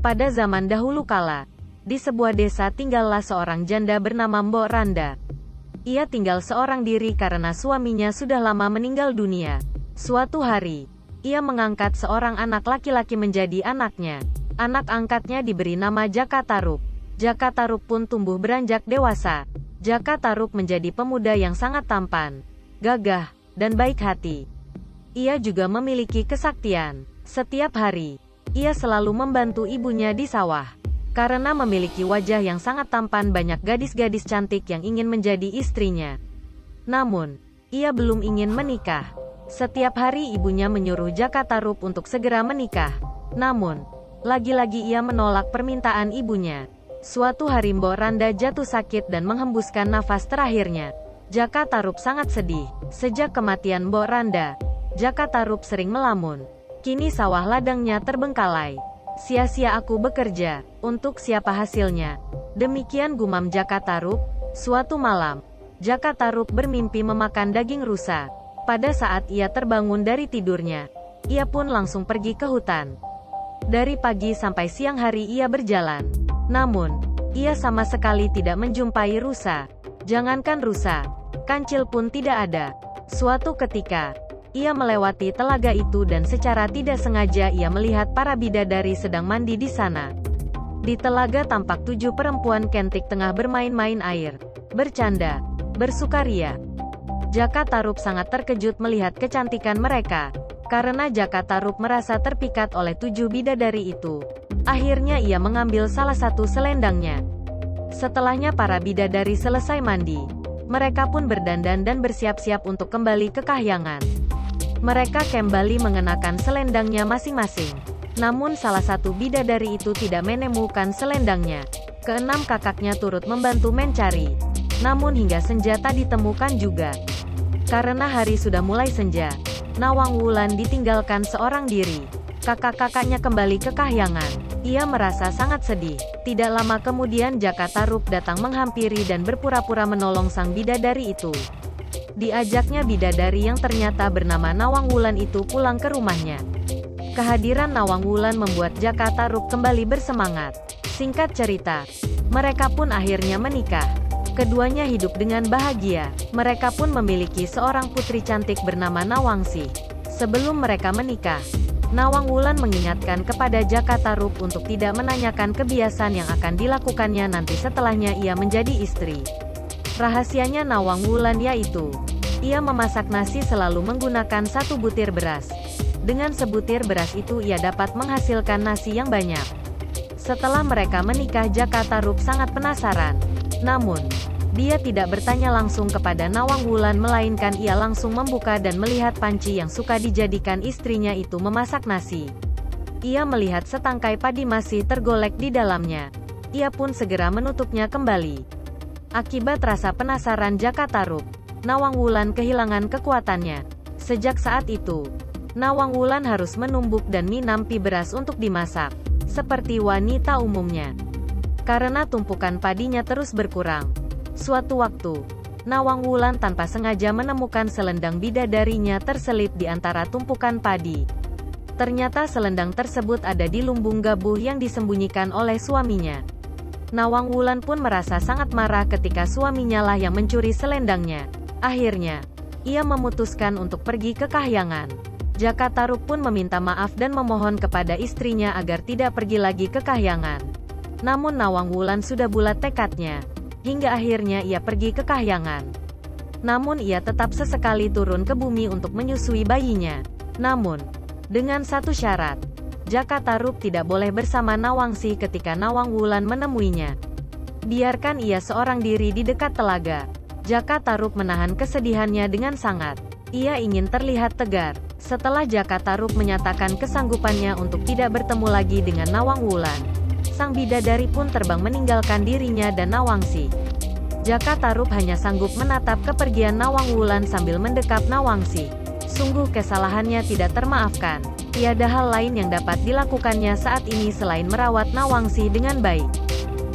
Pada zaman dahulu kala, di sebuah desa tinggallah seorang janda bernama Mbok Randa. Ia tinggal seorang diri karena suaminya sudah lama meninggal dunia. Suatu hari, ia mengangkat seorang anak laki-laki menjadi anaknya. Anak angkatnya diberi nama Jaka Tarub. Jaka Tarub pun tumbuh beranjak dewasa. Jaka Tarub menjadi pemuda yang sangat tampan, gagah, dan baik hati. Ia juga memiliki kesaktian. Setiap hari, ia selalu membantu ibunya di sawah. Karena memiliki wajah yang sangat tampan, banyak gadis-gadis cantik yang ingin menjadi istrinya. Namun, ia belum ingin menikah. Setiap hari ibunya menyuruh Jaka Tarub untuk segera menikah. Namun, lagi-lagi ia menolak permintaan ibunya. Suatu hari Mbok Randa jatuh sakit dan menghembuskan nafas terakhirnya. Jaka Tarub sangat sedih. Sejak kematian Mbok Randa, Jaka Tarub sering melamun. Kini sawah ladangnya terbengkalai. Sia-sia aku bekerja, untuk siapa hasilnya? Demikian gumam Jaka Tarub. Suatu malam, Jaka Tarub bermimpi memakan daging rusa. Pada saat ia terbangun dari tidurnya, ia pun langsung pergi ke hutan. Dari pagi sampai siang hari ia berjalan. Namun, ia sama sekali tidak menjumpai rusa. Jangankan rusa, kancil pun tidak ada. Suatu ketika, ia melewati telaga itu dan secara tidak sengaja ia melihat para bidadari sedang mandi di sana. Di telaga tampak 7 perempuan cantik tengah bermain-main air, bercanda, bersukaria. Jaka Tarub sangat terkejut melihat kecantikan mereka. Karena Jaka Tarub merasa terpikat oleh 7 bidadari itu, akhirnya ia mengambil salah satu selendangnya. Setelahnya para bidadari selesai mandi, mereka pun berdandan dan bersiap-siap untuk kembali ke kahyangan. Mereka kembali mengenakan selendangnya masing-masing. Namun salah satu bidadari itu tidak menemukan selendangnya. Keenam kakaknya turut membantu mencari. Namun hingga senja tak ditemukan juga. Karena hari sudah mulai senja, Nawang Wulan ditinggalkan seorang diri. Kakak-kakaknya kembali ke kahyangan. Ia merasa sangat sedih. Tidak lama kemudian Jaka Tarub datang menghampiri dan berpura-pura menolong sang bidadari itu. Diajaknya bidadari yang ternyata bernama Nawang Wulan itu pulang ke rumahnya. Kehadiran Nawang Wulan membuat Jaka Tarub kembali bersemangat. Singkat cerita, mereka pun akhirnya menikah. Keduanya hidup dengan bahagia. Mereka pun memiliki seorang putri cantik bernama Nawangsi. Sebelum mereka menikah, Nawang Wulan mengingatkan kepada Jaka Tarub untuk tidak menanyakan kebiasaan yang akan dilakukannya nanti setelahnya ia menjadi istri. Rahasianya Nawang Wulan yaitu, ia memasak nasi selalu menggunakan 1 butir beras. Dengan sebutir beras itu ia dapat menghasilkan nasi yang banyak. Setelah mereka menikah Jaka Tarub sangat penasaran. Namun, dia tidak bertanya langsung kepada Nawang Wulan melainkan ia langsung membuka dan melihat panci yang suka dijadikan istrinya itu memasak nasi. Ia melihat setangkai padi masih tergolek di dalamnya. Ia pun segera menutupnya kembali. Akibat rasa penasaran Jaka Tarub, Nawang Wulan kehilangan kekuatannya. Sejak saat itu, Nawang Wulan harus menumbuk dan minampi beras untuk dimasak, seperti wanita umumnya. Karena tumpukan padinya terus berkurang. Suatu waktu, Nawang Wulan tanpa sengaja menemukan selendang bidadarinya terselip di antara tumpukan padi. Ternyata selendang tersebut ada di lumbung gabuh yang disembunyikan oleh suaminya. Nawang Wulan pun merasa sangat marah ketika suaminya lah yang mencuri selendangnya. Akhirnya, ia memutuskan untuk pergi ke kahyangan. Jaka Tarub pun meminta maaf dan memohon kepada istrinya agar tidak pergi lagi ke kahyangan. Namun Nawang Wulan sudah bulat tekadnya. Hingga akhirnya ia pergi ke kahyangan. Namun ia tetap sesekali turun ke bumi untuk menyusui bayinya. Namun, dengan satu syarat, Jaka Tarub tidak boleh bersama Nawangsi ketika Nawang Wulan menemuinya. Biarkan ia seorang diri di dekat telaga. Jaka Tarub menahan kesedihannya dengan sangat. Ia ingin terlihat tegar. Setelah Jaka Tarub menyatakan kesanggupannya untuk tidak bertemu lagi dengan Nawang Wulan, sang bidadari pun terbang meninggalkan dirinya dan Nawangsi. Jaka Tarub hanya sanggup menatap kepergian Nawang Wulan sambil mendekap Nawangsi. Sungguh kesalahannya tidak termaafkan. Tiada hal lain yang dapat dilakukannya saat ini selain merawat Nawangsi dengan baik.